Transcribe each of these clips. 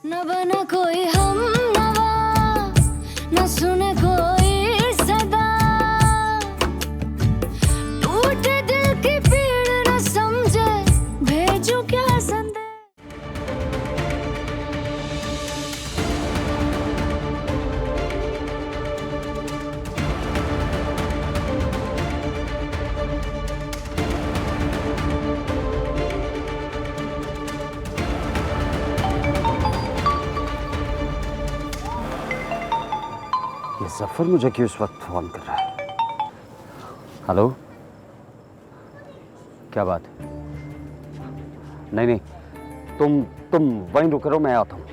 न बना कोई हम नवा, न सुने कोई सदा, टूटे दिल की पीड़ न समझे, भेजूं क्या संदेश। ये जफर मुझे क्यों इस वक्त फोन कर रहा है? हेलो, क्या बात है? नहीं नहीं, तुम वहीं रुके रहो, मैं आता हूँ।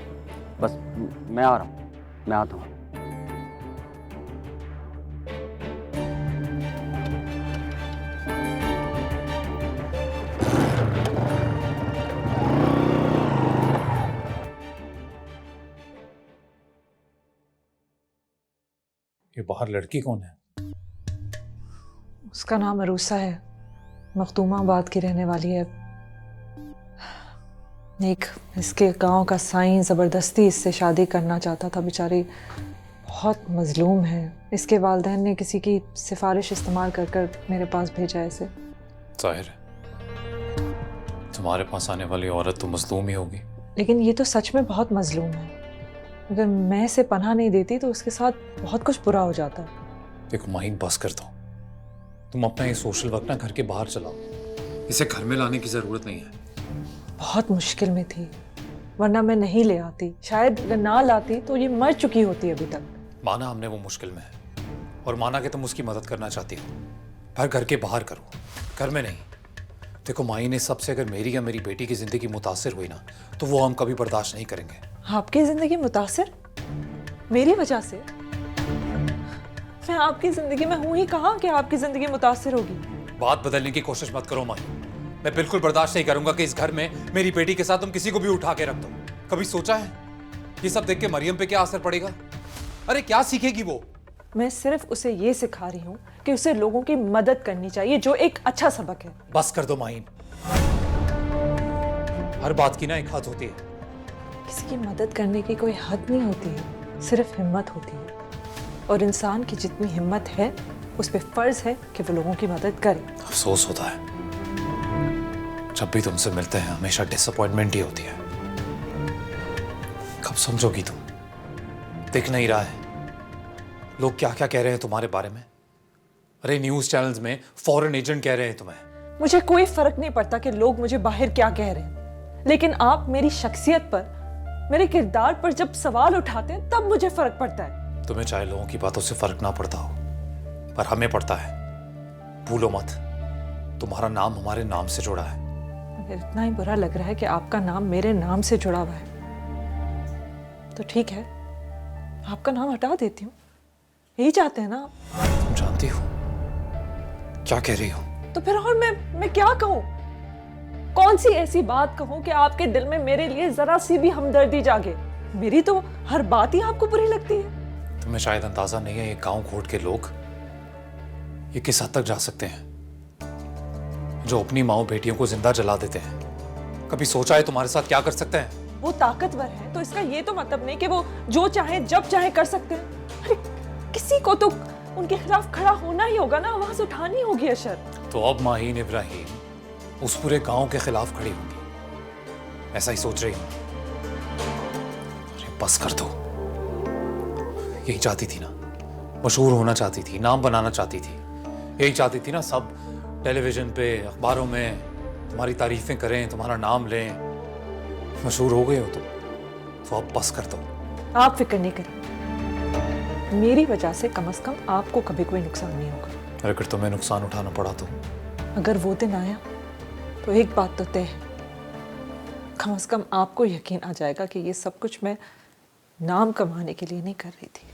बस मैं आ रहा हूँ, मैं आता हूँ। ये बाहर लड़की कौन है? उसका नाम अरूसा है, मखदूमाबाद की रहने वाली है। एक इसके गांव का साईं ज़बरदस्ती इससे शादी करना चाहता था। बेचारी बहुत मजलूम है। इसके वालिदैन ने किसी की सिफारिश इस्तेमाल कर कर मेरे पास भेजा है इसे। जाहिर है तुम्हारे पास आने वाली औरत तो मजलूम ही होगी। लेकिन ये तो सच में बहुत मजलूम है। अगर मैं इसे पनाह नहीं देती तो उसके साथ बहुत कुछ बुरा हो जाता। देखो माहीन, बस कर दो। तुम अपना ये सोशल वर्क ना घर के बाहर चलाओ, इसे घर में लाने की जरूरत नहीं है। बहुत मुश्किल में थी, वरना मैं नहीं ले आती। शायद अगर ना लाती तो ये मर चुकी होती अभी तक। माना हमने वो मुश्किल में है, और माना कि तुम उसकी मदद करना चाहती हो, पर घर के बाहर करो, घर में नहीं। देखो माहीन, इस सबसे अगर मेरी या मेरी बेटी की जिंदगी मुतासिर हुई ना, तो वो हम कभी बर्दाश्त नहीं करेंगे। आपकी जिंदगी मुतासिर? मेरी वजह से? मैं आपकी जिंदगी में हूं ही कहां कि आपकी जिंदगी मुतासिर होगी। बात बदलने की कोशिश मत करो माहीन। मैं बिल्कुल बर्दाश्त नहीं करूंगा कि इस घर में मेरी बेटी के साथ तुम किसी को भी उठा के रख दो। कभी सोचा है ये सब देख के मरियम पे क्या असर पड़ेगा? अरे क्या सीखेगी वो? मैं सिर्फ उसे ये सिखा रही हूँ कि उसे लोगों की मदद करनी चाहिए, जो एक अच्छा सबक है। बस कर दो माहीन, हर बात की ना एक हद होती है। किसी की मदद करने की कोई हद नहीं होती है, सिर्फ हिम्मत होती है। और इंसान की जितनी हिम्मत है उस पर फर्ज है कि वो लोगों की मदद करे। अफसोस होता है जब भी तुमसे मिलते हैं हमेशा डिसअपॉइंटमेंट ही होती है। कब समझोगी तुम? दिख नहीं रहा है लोग क्या क्या कह रहे हैं तुम्हारे बारे में? अरे न्यूज चैनल्स में फॉरेन एजेंट कह रहे हैं तुम्हें। मुझे कोई फर्क नहीं पड़ता कि लोग मुझे बाहर क्या कह रहे हैं, लेकिन आप मेरी शख्सियत पर, मेरे किरदार पर जब सवाल उठाते हैं तब मुझे फर्क पड़ता है। तुम्हें चाहे लोगों की बातों से फर्क ना पड़ता हो, पर हमें पड़ता है। भूलो मत, तुम्हारा नाम हमारे नाम से जुड़ा है। अगर इतना ही बुरा लग रहा है कि आपका नाम मेरे नाम से जुड़ा हुआ है तो ठीक है, आपका नाम हटा देती हूँ। यही चाहते हैं ना आप? तुम जानती हो क्या कह रही हो? तो फिर और मैं क्या कहूँ? कौन सी ऐसी बात कहूँ कि आपके दिल में मेरे लिए जरा सी भी हमदर्दी जागे? मेरी तो हर बात ही आपको बुरी लगती है। तुम्हें शायद अंदाजा नहीं है ये गांव घोट के लोग ये किस हद तक जा सकते हैं, जो अपनी माओ बेटियों को जिंदा जला देते हैं। कभी सोचा है तुम्हारे साथ क्या कर सकते हैं? वो ताकतवर है तो इसका ये तो मतलब नहीं कि वो जो चाहे जब चाहे कर सकते हैं। अरे किसी को तो उनके खिलाफ खड़ा होना ही होगा ना, आवाज उठानी होगी। अशर, तो अब माहीन इब्राहिम उस पूरे गांव के खिलाफ खड़ी होंगी, ऐसा ही सोच रही हूं? अरे बस कर दो। यही चाहती थी ना, मशहूर होना चाहती थी, नाम बनाना चाहती थी। यही चाहती थी ना सब टेलीविजन पे, अखबारों में तुम्हारी तारीफें करें, तुम्हारा नाम लें। मशहूर हो गए हो तो अब बस कर दो। आप फिक्र नहीं करें, मेरी वजह से कम आपको कभी कोई नुकसान नहीं होगा। अगर तुम्हें नुकसान उठाना पड़ा तो? अगर वो दिन आया तो एक बात तो तय है, कम आपको यकीन आ जाएगा कि ये सब कुछ मैं नाम कमाने के लिए नहीं कर रही थी।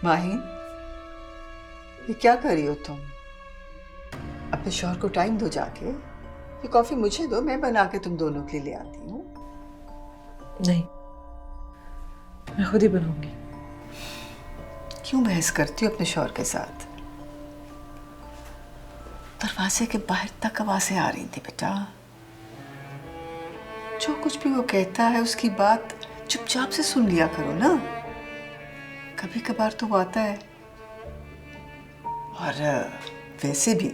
माहिन, ये क्या कर रही हो तुम? अपने शौहर को टाइम दो जाके। ये कॉफी मुझे दो, मैं बना के तुम दोनों के लिए ले आती हूँ। नहीं, मैं खुद ही बनाऊंगी। क्यों बहस करती हो अपने शौहर के साथ? दरवाजे के बाहर तक आवाजें आ रही थी बेटा। जो कुछ भी वो कहता है उसकी बात चुपचाप से सुन लिया करो ना। कभी कभार तो वो आता है। और वैसे भी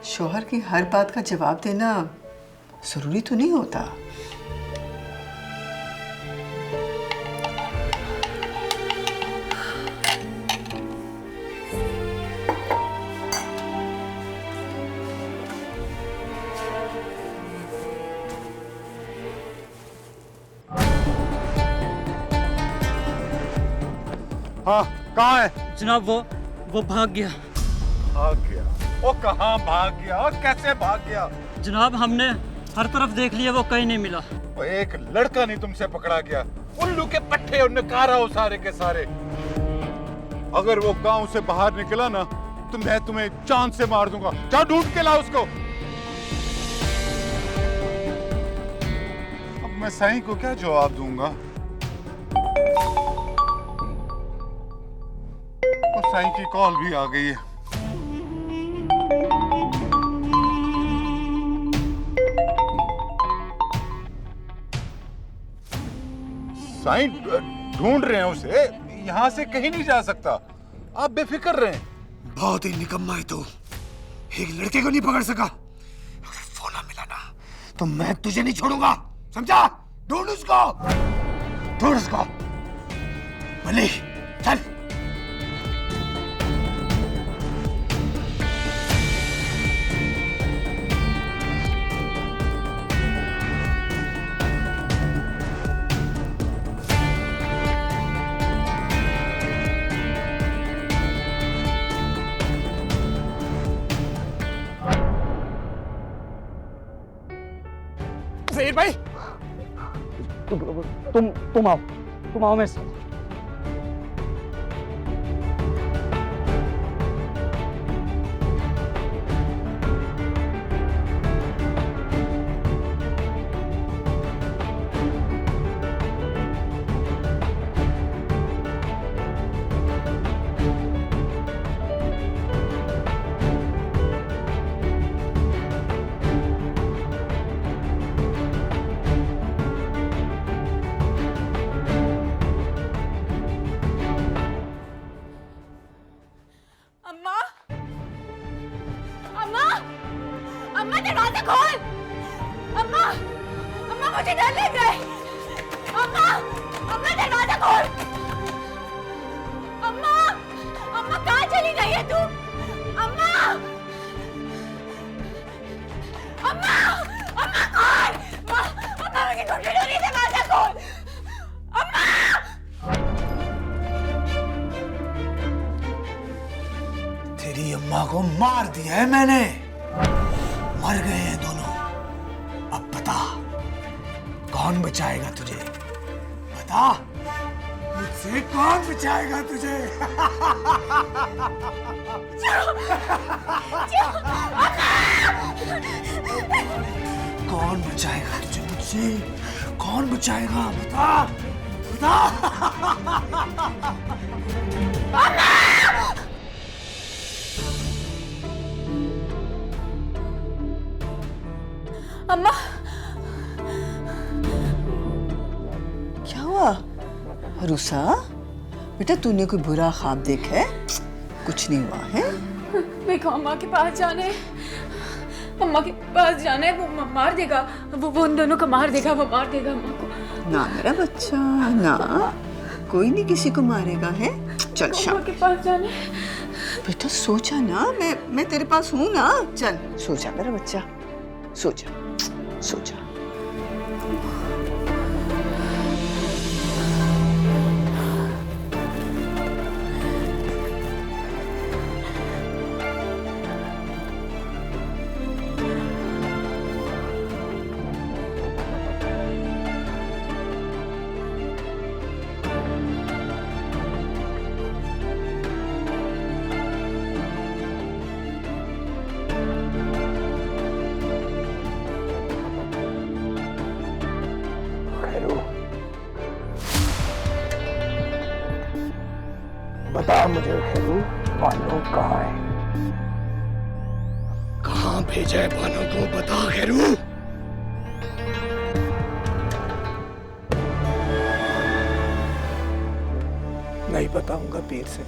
शौहर की हर बात का जवाब देना जरूरी तो नहीं होता। हाँ, कहाँ है? जनाब वो भाग गया। भाग गया? वो कहाँ भाग गया और कैसे भाग गया? जनाब हमने हर तरफ देख लिया, वो कहीं नहीं मिला। वो एक लड़का नहीं तुमसे पकड़ा गया? उल्लू के पट्टे और नकारा हो सारे के सारे। अगर वो गांव से बाहर निकला ना तो मैं तुम्हें चांद से मार दूंगा। जाओ ढूंढ के लाओ उसको। अब मैं साईं को क्या जवाब दूंगा? और साईं की कॉल भी आ गई है। साईं ढूंढ रहे हैं उसे, यहाँ से कहीं नहीं जा सकता। आप बेफिक्र रहें। बहुत ही निकम्मा है तू। एक लड़के को नहीं पकड़ सका। अगर फोन ना मिला ना तो मैं तुझे नहीं छोड़ूंगा, समझा? ढूंढ उसको, ढूंढ उसको। बली चल। जहीर भाई, तुम आओ मेरे साथ। अम्मा दरवाजा खोल। अम्मा मुझे डर लग रहा है। अम्मा दरवाजा खोल। अम्मा कहाँ चली गई है तू? अम्मा खोल। अम्मा मुझे ढूंढ रही है, दरवाजा खोल। अम्मा तेरी अम्मा को मार दिया है मैंने। मर गए हैं दोनों। अब बता कौन बचाएगा तुझे? बता, मुझसे कौन बचाएगा तुझे? कौन बचाएगा तुझे मुझसे? कौन बचाएगा? बता बता। अम्मा क्या हुआ रुसा? बेटा तूने कोई बुरा ख्वाब देखा है? कुछ नहीं हुआ है? मेरे को अम्मा के पास जाना है। अम्मा के पास जाना है। वो मार देगा। वो उन दोनों को मार देगा। वो मार देगा अम्मा को। ना मेरा बच्चा ना, कोई नहीं किसी को मारेगा है। चल शाम अम्मा के पास जाना है। बेटा सोचा ना, मैं तेरे पास हूँ ना। चल सो जा मेरा बच्चा, सो जा सो जा। बता मुझे खैरू, बानो कहाँ है? कहाँ भेजा है बानो को? बता खैरू। नहीं बताऊंगा पीर से।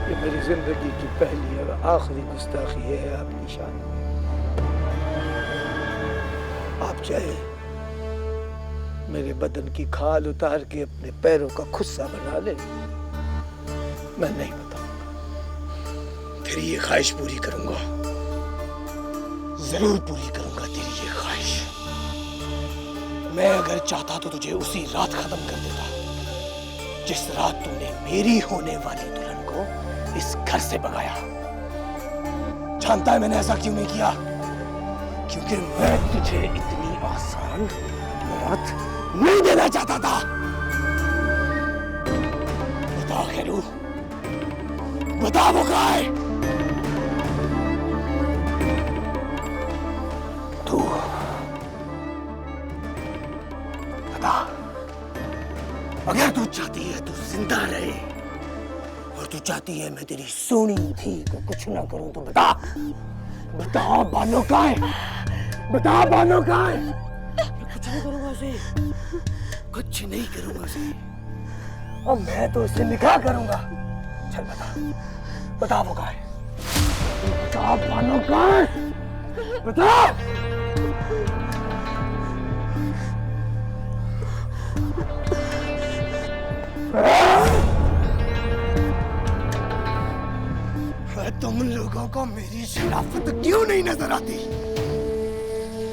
ये मेरी जिंदगी की पहली और आखिरी गुस्ताखी है आपकी शान। आप चाहे मेरे बदन की खाल उतार के अपने पैरों का खुस्सा बना ले, मैं नहीं बताऊंगा। तेरी ये ख्वाहिश पूरी करूंगा, जरूर पूरी करूंगा तेरी ये ख्वाहिश। मैं अगर चाहता तो तुझे उसी रात खत्म कर देता जिस रात तुमने मेरी होने वाली दुल्हन को इस घर से भगाया। जानता है मैंने ऐसा क्यों नहीं किया? क्योंकि मैं तुझे इतनी आसान मौत नहीं देना चाहता था। बता खैरू, बता वो कहाँ है? तू बता। अगर तू चाहती है तू जिंदा रहे और तू चाहती है मैं तेरी सोनी थी को कुछ ना करूं तो बता। बता बानो कहाँ है? बता बानो कहाँ है? मैं कुछ नहीं करूंगा उसे, कुछ नहीं करूंगा उसे। और मैं तो उससे निकाह करूंगा। चल बता, बता वो कहाँ है? बता बानो कहाँ है? बता। तुम लोगों को मेरी शराफत क्यों नहीं नजर आती?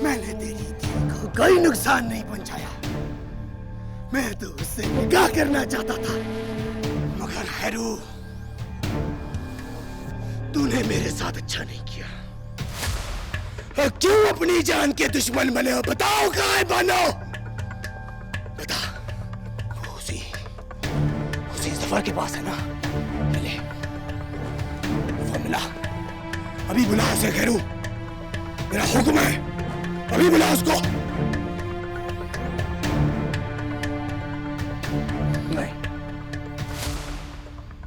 मैंने तेरी धी को कोई नुकसान नहीं पहुंचाया। मैं तो उससे निकाह करना चाहता था, मगर खैरू तूने मेरे साथ अच्छा नहीं किया। और क्यों अपनी जान के दुश्मन बने हो? बताओ कहाँ है बानो? बता। उसी जफर के पास है ना? ले वो मिला। अभी बुला उसे खैरू, मेरा हुक्म है। अभी बुला उसको। नहीं,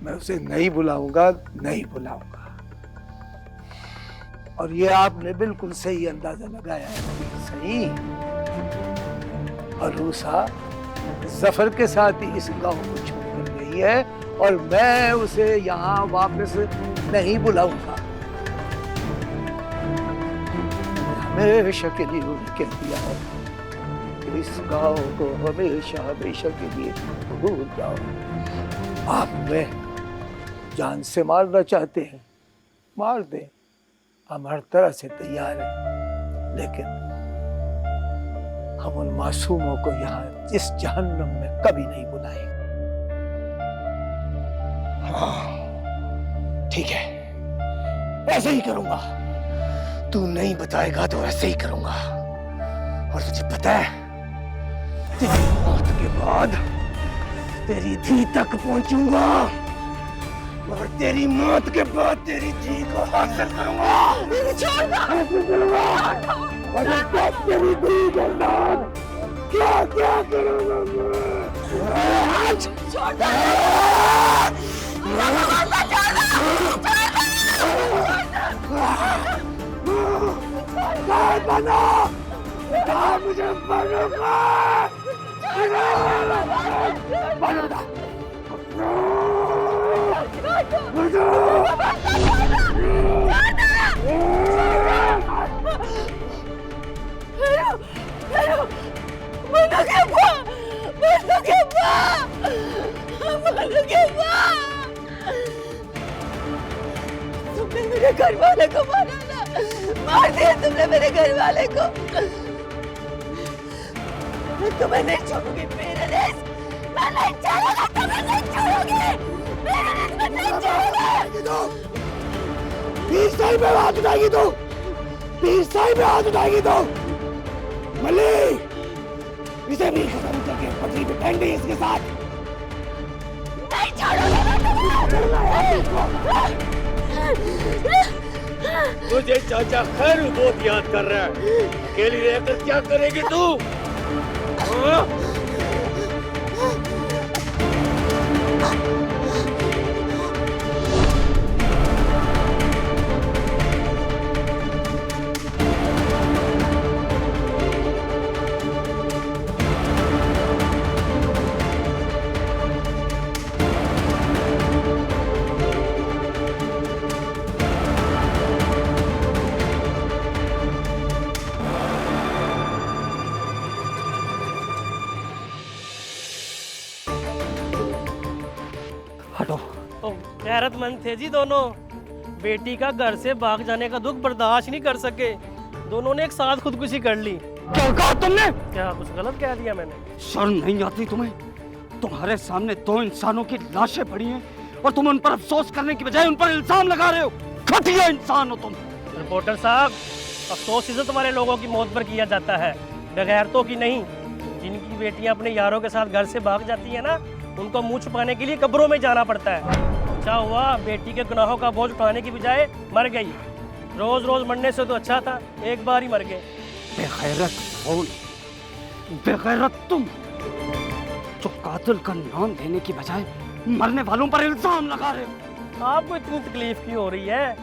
मैं उसे नहीं बुलाऊंगा, नहीं बुलाऊंगा। और ये आपने बिल्कुल सही अंदाजा लगाया है। सही। और रूसा जफर के साथ ही इस गांव को छोड़कर गई है और मैं उसे यहाँ वापस नहीं बुलाऊंगा। हमेशा के लिए उन्हें कह दिया है कि इस गांव को हमेशा हमेशा के लिए भूल जाओ। आप में जान से मारना चाहते हैं, मार दें, हम हर तरह से तैयार हैं। लेकिन हम उन मासूमों को यहाँ इस जहन्नम में कभी नहीं बुलाएंगे। हाँ, ठीक है, ऐसे ही करूंगा। तू नहीं बताएगा तो ऐसे ही करूंगा। और तुझे पता है, तेरी मौत के बाद तेरी धी तक पहुंचूंगा और तेरी मौत के बाद तेरी धी को हासिल करूंगा। हासिल करूंगा। और तब तेरी धी के साथ क्या क्या करूंगा मैं? छोड़ दो। बनो, मुझे बनो तुमने मेरे घर वाले को मारा ना, मार दिया तुमने मेरे घर वाले को। मैं तुम्हें नहीं छोड़ूंगी पेरेंट्स, मैं नहीं छोड़ूंगा, तुम्हें नहीं छोड़ूंगी पेरेंट्स, मैं नहीं छोड़ूंगा। पीर साहिब पे हाथ उठाएगी तू, पीर साहिब पे हाथ उठाएगी तू। मल्ली, इसे भी खत्म करके पति पे टंग गई इसके साथ। नहीं छोड़ूंगा मैं तुम्हें। मुझे चाचा खैरू बहुत याद कर रहा है। अकेली रहकर क्या करेगी तू? हाँ? गैरतमंद थे जी दोनों। बेटी का घर से भाग जाने का दुख बर्दाश्त नहीं कर सके, दोनों ने एक साथ खुदकुशी कर ली। क्या कहा तुमने? क्या कुछ गलत कह दिया मैंने? शर्म नहीं आती तुम्हें? तुम्हारे सामने दो इंसानों की लाशें पड़ी हैं और तुम उन पर अफसोस करने की बजाय उन पर इल्जाम लगा रहे हो। घटिया इंसान हो तुम। रिपोर्टर साहब, अफसोस इसे तुम्हारे लोगों की मौत पर किया जाता है, बगैरतों की नहीं। जिनकी बेटियां अपने यारों के साथ घर से भाग जाती है ना, उनको मुंह छुपाने के लिए कब्रों में जाना पड़ता है। अच्छा हुआ बेटी के गुनाहों का बोझ उठाने की बजाय मर गई। रोज रोज मरने से तो अच्छा था एक बार ही मर गए। बेगैरत कौन? बेगैरत तुम, जो कातिल का नाम देने की बजाय मरने वालों पर इल्जाम लगा रहे हो। आपको इतनी तकलीफ क्यों हो रही है?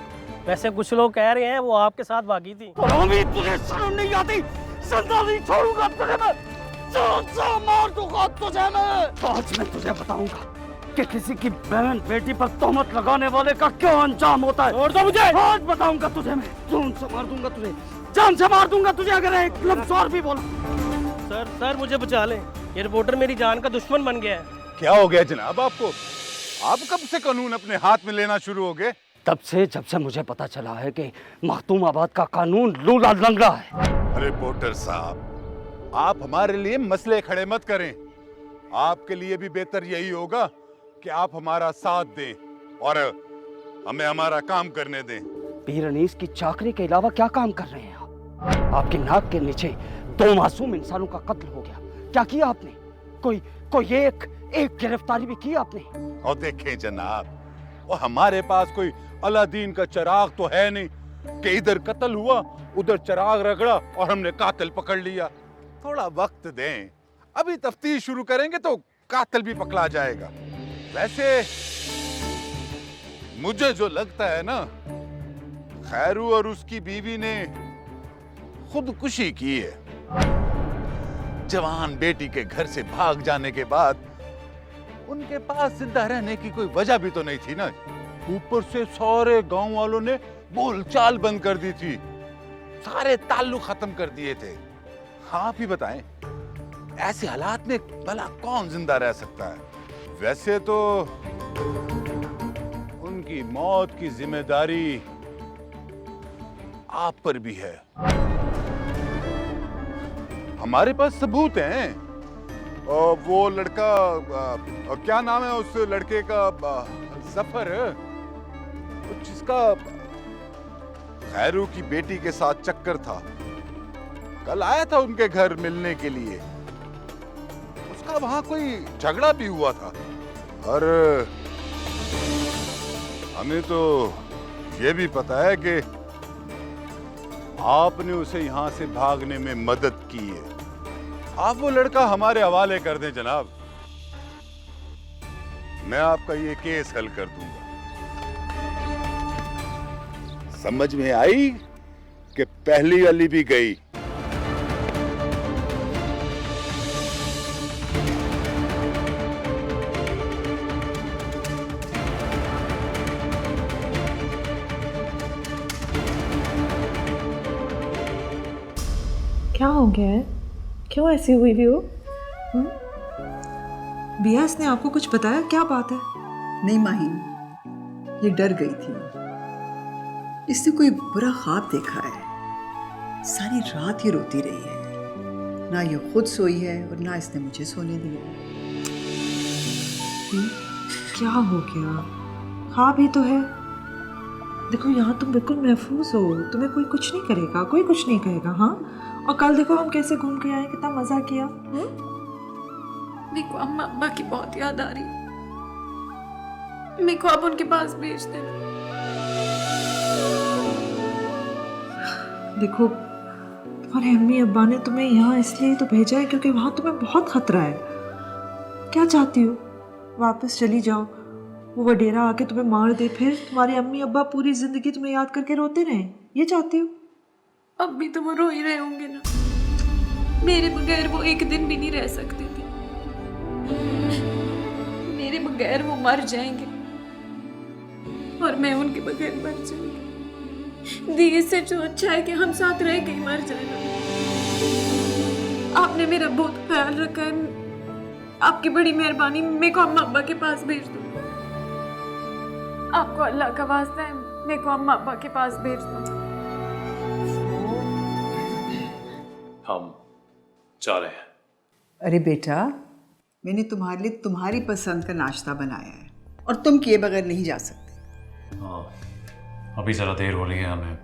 वैसे कुछ लोग कह रहे हैं वो आपके साथ भागी थी। तुझे शर्म नहीं आती? जिंदा नहीं छोड़ूंगा तुझे मैं, मार दूंगा तुझे मैं। आज मैं तुझे बताऊंगा कि किसी की बहन बेटी पर तोहमत लगाने वाले का क्या अंजाम होता है। और तो मुझे आज बताऊंगा तुझे मैं, जान से मार दूंगा तुझे, जान से मार दूंगा तुझे अगर एक लफ्ज़ और भी बोला। सर मुझे बचा लें, ये रिपोर्टर मेरी जान का दुश्मन बन गया है। क्या हो गया जनाब आपको? आप कब से कानून अपने हाथ में लेना शुरू हो गए? तब से जब से मुझे पता चला है कि मखदूमाबाद का कानून लूला लंगड़ा है। रिपोर्टर साहब, आप हमारे लिए मसले खड़े मत करें। आपके लिए भी बेहतर यही होगा कि आप हमारा साथ दें और हमें हमारा काम करने दें। पीर अनीस की चाकरी के अलावा क्या काम कर रहे हैं आप? आपकी नाक के नीचे दो मासूम इंसानों का कत्ल हो गया, क्या किया आपने? कोई एक गिरफ्तारी भी की आपने? और देखें जनाब, वो हमारे पास कोई अलादीन का चिराग तो है नहीं कि इधर कत्ल हुआ उधर चिराग रगड़ा और हमने कातिल पकड़ लिया। थोड़ा वक्त दें, अभी तफ्तीश शुरू करेंगे तो कातिल भी पकड़ा जाएगा। वैसे मुझे जो लगता है ना, खैरू और उसकी बीवी ने खुदकुशी की है। जवान बेटी के घर से भाग जाने के बाद उनके पास जिंदा रहने की कोई वजह भी तो नहीं थी ना। ऊपर से सारे गांव वालों ने बोलचाल बंद कर दी थी, सारे ताल्लुक खत्म कर दिए थे। आप ही बताएं, ऐसे हालात में भला कौन जिंदा रह सकता है? वैसे तो उनकी मौत की जिम्मेदारी आप पर भी है। हमारे पास सबूत हैं। वो लड़का, क्या नाम है उस लड़के का? जफर, जिसका खैरू की बेटी के साथ चक्कर था, कल आया था उनके घर मिलने के लिए। उसका वहां कोई झगड़ा भी हुआ था और हमें तो ये भी पता है कि आपने उसे यहां से भागने में मदद की है। आप वो लड़का हमारे हवाले कर दें जनाब, मैं आपका ये केस हल कर दूंगा। समझ में आई कि पहली वाली भी गई? क्या हो गया है? क्यों ऐसी हुई भी हो? बिया, इसने आपको कुछ बताया? क्या बात है? नहीं माहिन, ये डर गई थी। इसने कोई बुरा ख्वाब देखा है। सारी रात ये रोती रही है। ना ये खुद सोई है और ना इसने मुझे सोने दिया। क्या हो गया? ख्वाब ही तो है। देखो, यहाँ तुम बिल्कुल महफूज हो, तुम्हें कोई कुछ नहीं करेगा, कोई कुछ नहीं कहेगा। हाँ, और कल देखो हम कैसे घूम के आए, कितना मजा किया। मेरे को अम्मा अब्बा की बहुत याद आ रही, मेरे को अब उनके पास भेज देना। देखो, तुम्हारे अम्मी अब्बा ने तुम्हें यहाँ इसलिए तो भेजा है क्योंकि वहाँ तुम्हें बहुत खतरा है। क्या चाहती हो? वापस चली जाओ, वो वडेरा आके तुम्हें मार दे, फिर तुम्हारे अम्मी अब्बा पूरी जिंदगी तुम्हें याद करके रोते रहे? ये चाहती हो? अब भी तो वो रो ही रहे होंगे ना। मेरे बगैर वो एक दिन भी नहीं रह सकते थे। मेरे बगैर वो मर जाएंगे और मैं उनके बगैर मर जाऊंगी। दी, इससे जो अच्छा है कि हम साथ रह के ही मर जाएंगे। आपने मेरा बहुत ख्याल रखा है, आपकी बड़ी मेहरबानी। मेरे को अम्मा अब्बा के पास भेज दो। आपको अल्लाह का वास्ता है, मेरे को अम्मा अब्बा के पास भेज दो। हम जा रहे हैं। अरे बेटा, मैंने तुम्हारे लिए तुम्हारी पसंद का नाश्ता बनाया है और तुम किए बगैर नहीं जा सकते। हाँ, अभी ज़रा देर हो रही है, हमें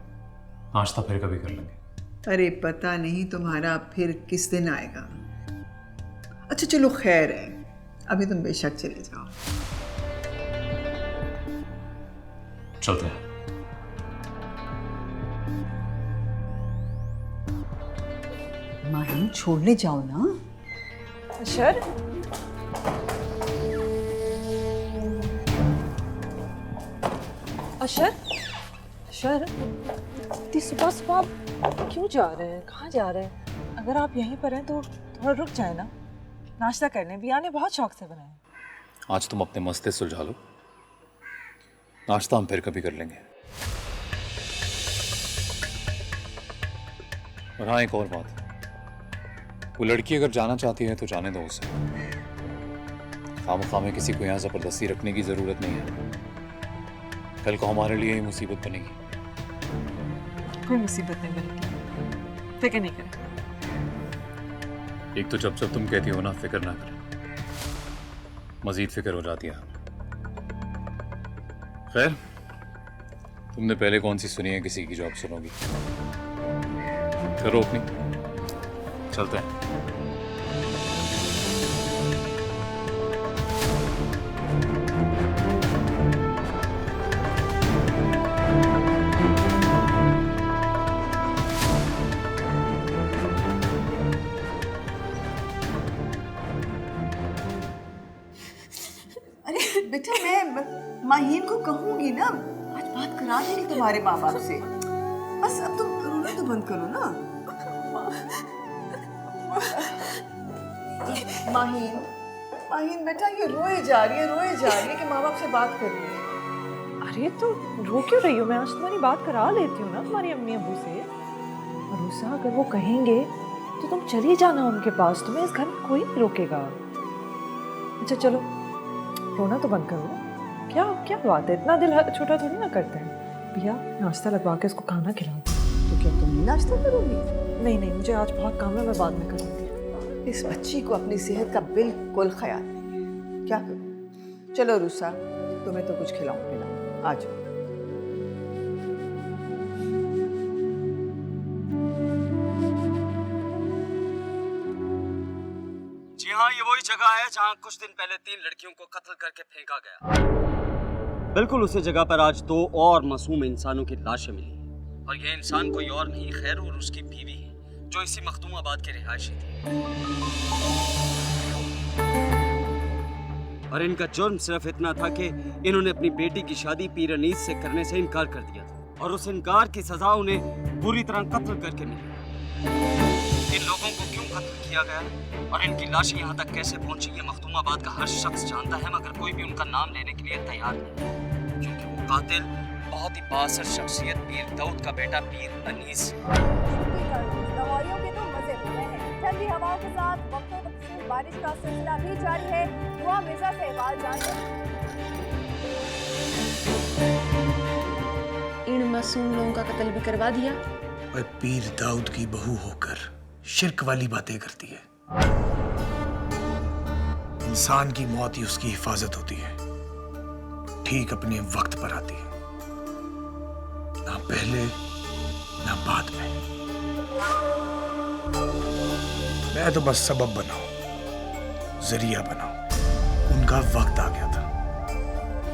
नाश्ता फिर कभी कर लेंगे। अरे पता नहीं तुम्हारा फिर किस दिन आएगा। अच्छा चलो खैर है, अभी तुम बेशक चले जाओ। चलते हैं। माहिन छोड़ने जाओ ना। अशर, अशर, अशर, इतनी सुबह सुबह आप क्यों जा रहे हैं? कहाँ जा रहे हैं? अगर आप यहीं पर हैं तो थोड़ा रुक जाए ना, नाश्ता करने। बिया ने बहुत शौक से बनाया। आज तुम अपने मसले सुलझा लो, नाश्ता हम फिर कभी कर लेंगे। और हाँ, एक और बात, वो लड़की अगर जाना चाहती है तो जाने दो उसे। खामख्वाह में किसी को यहाँ ज़बरदस्ती रखने की ज़रूरत नहीं है। कल को हमारे लिए ही मुसीबत बनेगी। कोई मुसीबत नहीं बनेगी, फिक्र नहीं करें। एक तो जब जब तुम कहती हो ना फिक्र ना करें, मजीद फिक्र हो जाती है। खैर, तुमने पहले कौन सी सुनी है किसी की जो अब सुनोगी? करो अपनी, चलते हैं। अरे बेटा, मैं माहिन को कहूंगी ना, आज बात करा देगी तुम्हारे माँ बाप से। बस अब तुम रोना तो बंद करो ना। माहिन, माहिन बेटा, ये रोए जा रही है कि माँ बाप से बात कर रही है। अरे तो रो क्यों रही हो? मैं आज तुम्हारी बात करा लेती हूँ ना तुम्हारी अम्मी अब्बू से। भरोसा, अगर वो कहेंगे तो तुम चली जाना उनके पास, तुम्हें इस घर में कोई नहीं रोकेगा। अच्छा चलो, रोना तो बंद करो। क्या क्या बात है, इतना दिल छोटा थोड़ी ना करते हैं। भैया, नाश्ता लगवा के उसको खाना खिला दो। तो क्या तुम नहीं नाश्ता करोगी? नहीं नहीं, मुझे आज बहुत काम है, मैं बाद में करूँगी। इस बच्ची को अपनी सेहत का बिल्कुल ख्याल नहीं है। क्या करूँ? चलो रूसा, तुम्हें तो कुछ खिलाऊं पिलाऊं। आ जाओ। जी हाँ, ये वही जगह है जहाँ कुछ दिन पहले 3 लड़कियों को कत्ल करके फेंका गया। बिल्कुल उसी जगह पर आज 2 और मासूम इंसानों की लाशें मिली और ये इंसान कोई और नहीं, खैर और उसकी बीवी है, जो इसी मखदूमाबाद के रिहायशी थी। और इनका जुर्म सिर्फ इतना था कि इन्होंने अपनी बेटी की शादी पीर अनीस से करने से इनकार कर दिया था और उस इनकार की सजा उन्हें बुरी तरह कत्ल करके मिली। इन लोगों को क्यों कत्ल किया गया और इनकी लाशें यहाँ तक कैसे पहुंची, ये मखदूमाबाद का हर शख्स जानता है, मगर कोई भी उनका नाम लेने के लिए तैयार नहीं, क्योंकि वो कातिल बहुत ही बासर शख्सियत पीर दाऊद का बेटा पीर अनीस। सवारियों के तो मजे हो रहे हैं। ठंडी हवाओं के साथ वक्तों तक बारिश का सिलसिला भी जारी है। दुआ मिर्जा से अहवाल जानते हैं। इन मासूम लोगों का कत्ल भी करवा दिया। और पीर दाऊद की बहू होकर शिर्क वाली बातें करती है। इंसान की मौत ही उसकी हिफाजत होती है, ठीक अपने वक्त पर आती है, ना पहले ना बाद में। मैं तो बस सबब बनाऊं, जरिया बनाऊं। उनका वक्त आ गया था।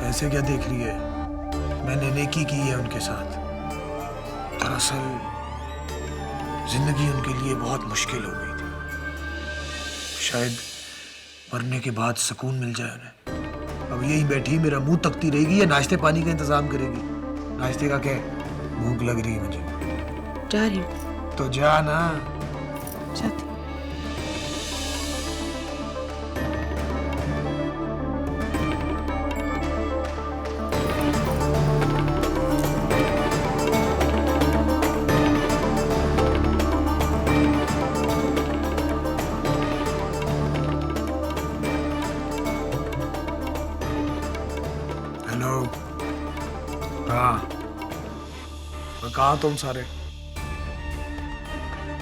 ऐसे क्या देख रही है? मैंने नेकी की है उनके साथ। दरअसल जिंदगी उनके लिए बहुत मुश्किल हो गई थी। शायद मरने के बाद सुकून मिल जाए उन्हें। अब यही बैठी मेरा मुंह तकती रहेगी या नाश्ते पानी का इंतजाम करेगी? नाश्ते का क्या, भूख लग रही है मुझे। जा रही हूँ। तो जा ना। जाती। हेलो, हाँ, और कहाँ तुम सारे?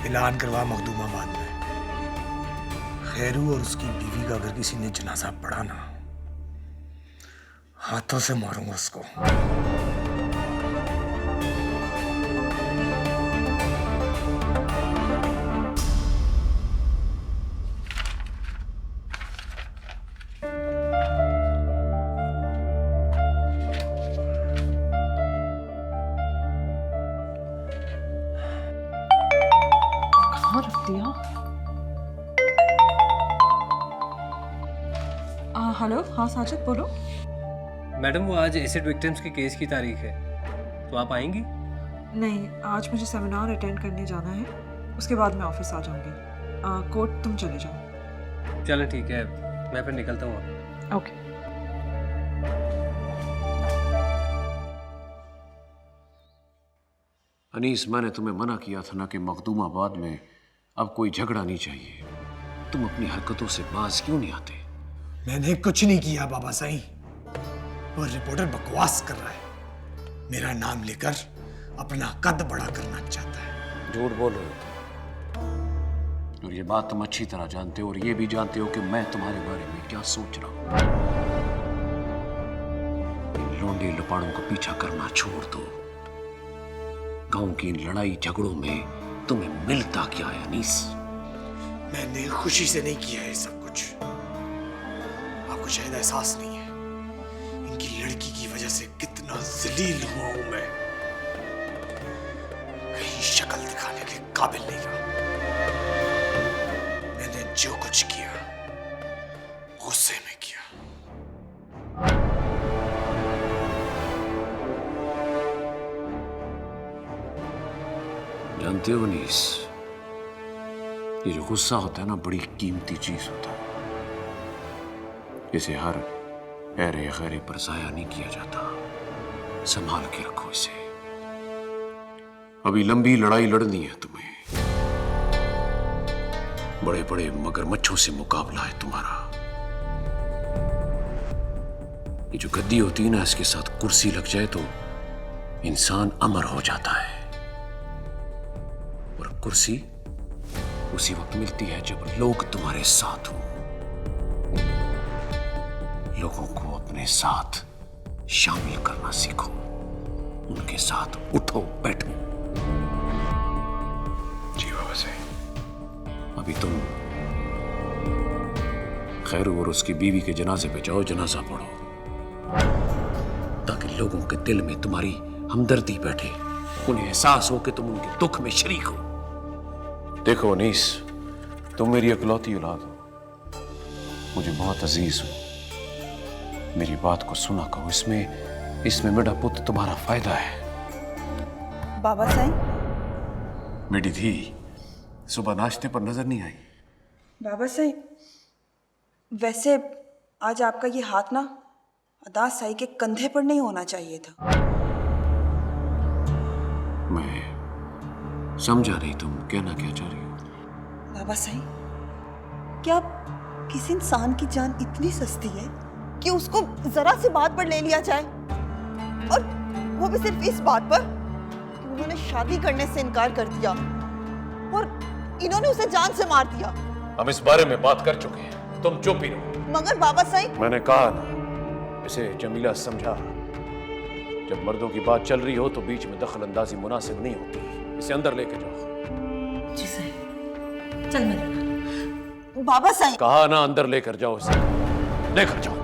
ऐलान करवा मखदूमाबाद में। खैरू और उसकी बीवी का अगर किसी ने जनाजा पढ़ा ना, हाथों से मारूंगा उसको। कहाँ रख दिया? हेलो, हाँ साजिद बोलो। मैडम वो आज एसिड विक्टिम्स के केस की तारीख है, तो आप आएंगी? नहीं, आज मुझे सेमिनार अटेंड करने जाना है, उसके बाद मैं ऑफिस आ जाऊंगी। कोर्ट तुम चले जाओ। चलें ठीक है, मैं फिर निकलता हूँ। ओके। अनीस, मैंने तुम्हें मना किया था ना कि मखदूमाबाद में अब कोई झगड़ा नहीं चाहिए। तुम अपनी हरकतों से बाज क्यों नहीं आते? मैंने कुछ नहीं किया बाबा साईं, और रिपोर्टर बकवास कर रहा है। मेरा नाम लेकर अपना कद बड़ा करना चाहता है। झूठ बोल रहे हो, और ये बात तुम अच्छी तरह जानते हो, और ये भी जानते हो कि मैं तुम्हारे बारे में क्या सोच रहा हूं। इन लोंडे लपाड़ों का पीछा करना छोड़ दो। गांव की इन लड़ाई झगड़ों में तुम्हें मिलता क्या है अनीस? मैंने खुशी से नहीं किया है सब कुछ। आपको शायद एहसास नहीं है इनकी लड़की की वजह से कितना जलील हुआ हूं मैं। कहीं शक्ल दिखाने के काबिल नहीं रहा। मैंने जो कुछ किया गुस्से में किया। जानते हो अनीस, ये जो गुस्सा होता है ना, बड़ी कीमती चीज होता है। इसे हर ऐरे गैरे पर जाया नहीं किया जाता। संभाल के रखो इसे। अभी लंबी लड़ाई लड़नी है तुम्हें। बड़े बड़े मगरमच्छों से मुकाबला है तुम्हारा। ये जो गद्दी होती है ना, इसके साथ कुर्सी लग जाए तो इंसान अमर हो जाता है। और कुर्सी उसी वक्त मिलती है जब लोग तुम्हारे साथ हो। लोगों को अपने साथ शामिल करना सीखो, उनके साथ उठो बैठो। जी बाबा साईं। अभी तुम खैरू और उसकी बीवी के जनाजे पे जाओ, जनाजा पढ़ो, ताकि लोगों के दिल में तुम्हारी हमदर्दी बैठे, उन्हें एहसास हो कि तुम उनके दुख में शरीक हो। देखो अनीस, तुम मेरी इकलौती औलाद हो, मुझे बहुत अजीज हो। मेरी बात को सुना करो। इसमें मेरा पुत्र तुम्हारा फायदा है। बाबा साईं। मेरी धी सुबह नाश्ते पर नजर नहीं आई। बाबा साईं, वैसे आज आपका ये हाथ ना अदास साई के कंधे पर नहीं होना चाहिए था। मैं समझा नहीं तुम कहना क्या चाह रही हो। बाबा साईं, क्या किसी इंसान की जान इतनी सस्ती है कि उसको जरा सी बात पर ले लिया जाए, और वो भी सिर्फ इस बात पर कि उन्होंने शादी करने से इनकार कर दिया और इन्होंने उसे जान से मार दिया। हम इस बारे में बात कर चुके हैं, तुम चुप ही रहो। मगर बाबा साईं, मैंने कहा ना, इसे जमीला समझा। जब मर्दों की बात चल रही हो तो बीच में दखल अंदाजी मुनासिब नहीं होती। इसे अंदर लेके जाओ। जी साईं, चल मेरे बाबा साईं। कहा ना, अंदर लेकर जाओ इसे, लेकर जाओ।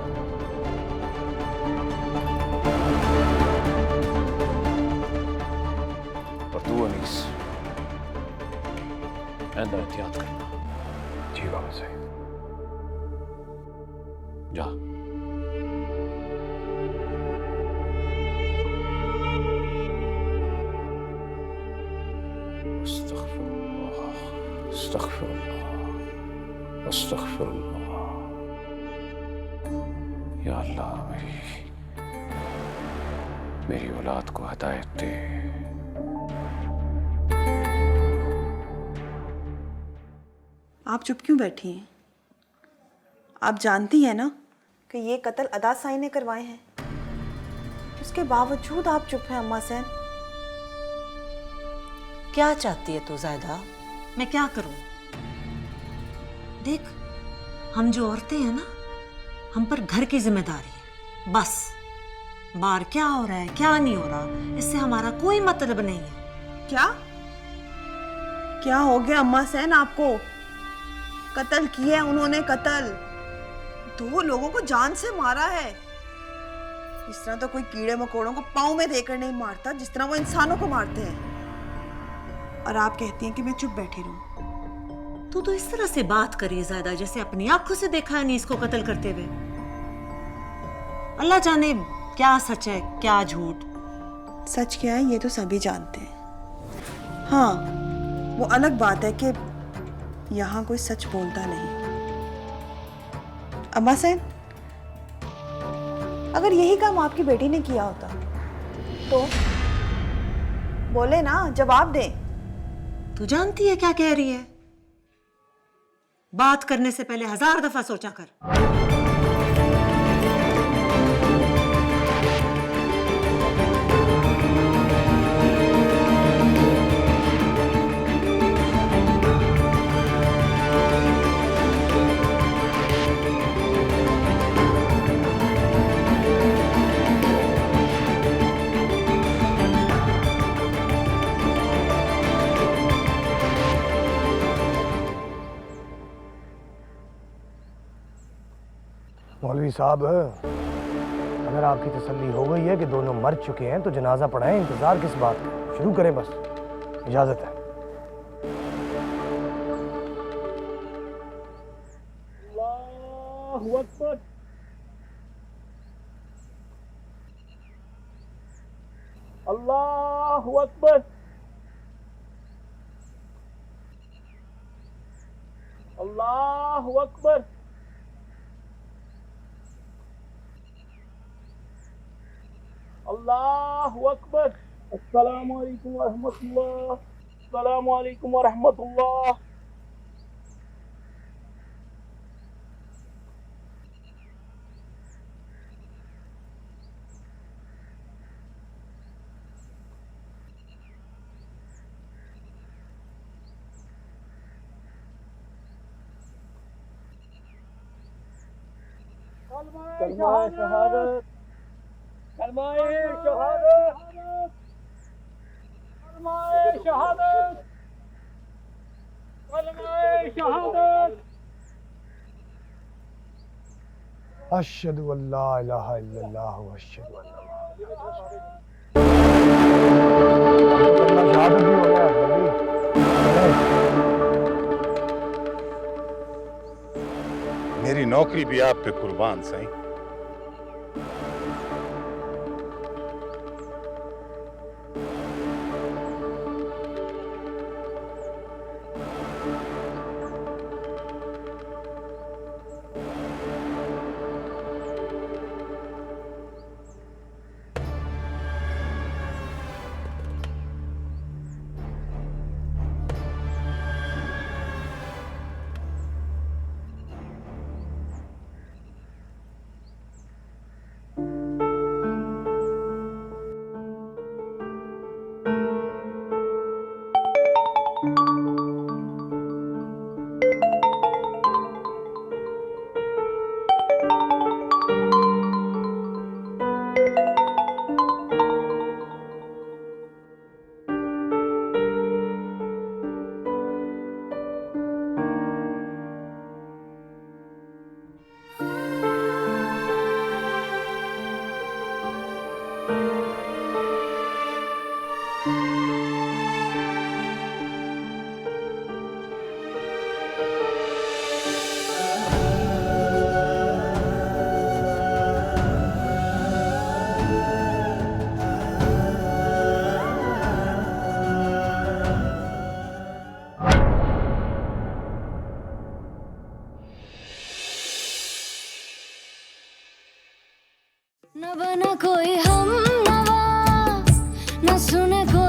और तू अनीस, आइंदा एहतियात करना। जी बाबा साईं। जा। अस्तगफिरुल्लाह। या अल्लाह, मेरी औलाद को हिदायत दे। आप चुप क्यों बैठी हैं? आप जानती हैं ना कि ये कत्ल अदा साई ने करवाए हैं। उसके बावजूद आप चुप हैं अम्मा सैन। क्या चाहती है तू ज़ायदा? मैं क्या करूं? देख, हम जो औरतें हैं ना, हम पर घर की जिम्मेदारी है बस। बाहर क्या हो रहा है क्या नहीं हो रहा, इससे हमारा कोई मतलब नहीं है। क्या क्या हो गया अम्मा सैन आपको? कत्ल किया है उन्होंने, कत्ल। 2 लोगों को जान से मारा है। इस तरह तो कोई कीड़े मकोड़ों को पाँव में देकर नहीं मारता जिस तरह वो इंसानों को मारते हैं। और आप कहती हैं कि मैं चुप बैठी रहूं। तू तो इस तरह से बात करिए ज़्यादा, जैसे अपनी आंखों से देखा है नहीं इसको कत्ल करते हुए। अल्लाह जाने क्या सच है क्या झूठ। सच क्या है ये तो सभी जानते हैं। हाँ, वो अलग बात है कि यहाँ कोई सच बोलता नहीं। अम्मा सैन, अगर यही काम आपकी बेटी ने किया होता तो बोले ना, जवाब दें। तू जानती है क्या कह रही है? बात करने से पहले 1000 दफा सोचा कर। मौलवी साहब, अगर आपकी तसल्ली हो गई है कि दोनों मर चुके हैं तो जनाजा पढ़ाएं। इंतजार किस बात का, शुरू करें बस। इजाजत है। अल्लाहु अकबर। अल्लाहु अकबर। अल्लाहु अकबर। अल्लाहु अकबर। अस्सलामु अलैकुम व रहमतुल्लाह। अस्सलामु अलैकुम व रहमतुल्लाह। कलमाए शहादत। कलमाए शहादत। कलमाए शहादत। कलमाए शहादत। अशहदु अल्ला इलाहा इल्लल्लाह व अशहदु अन्ना शहादत भी हो गया मेरी नौकरी भी आप पे कुर्बान सही। न बना कोई हम नवा, न सुने कोई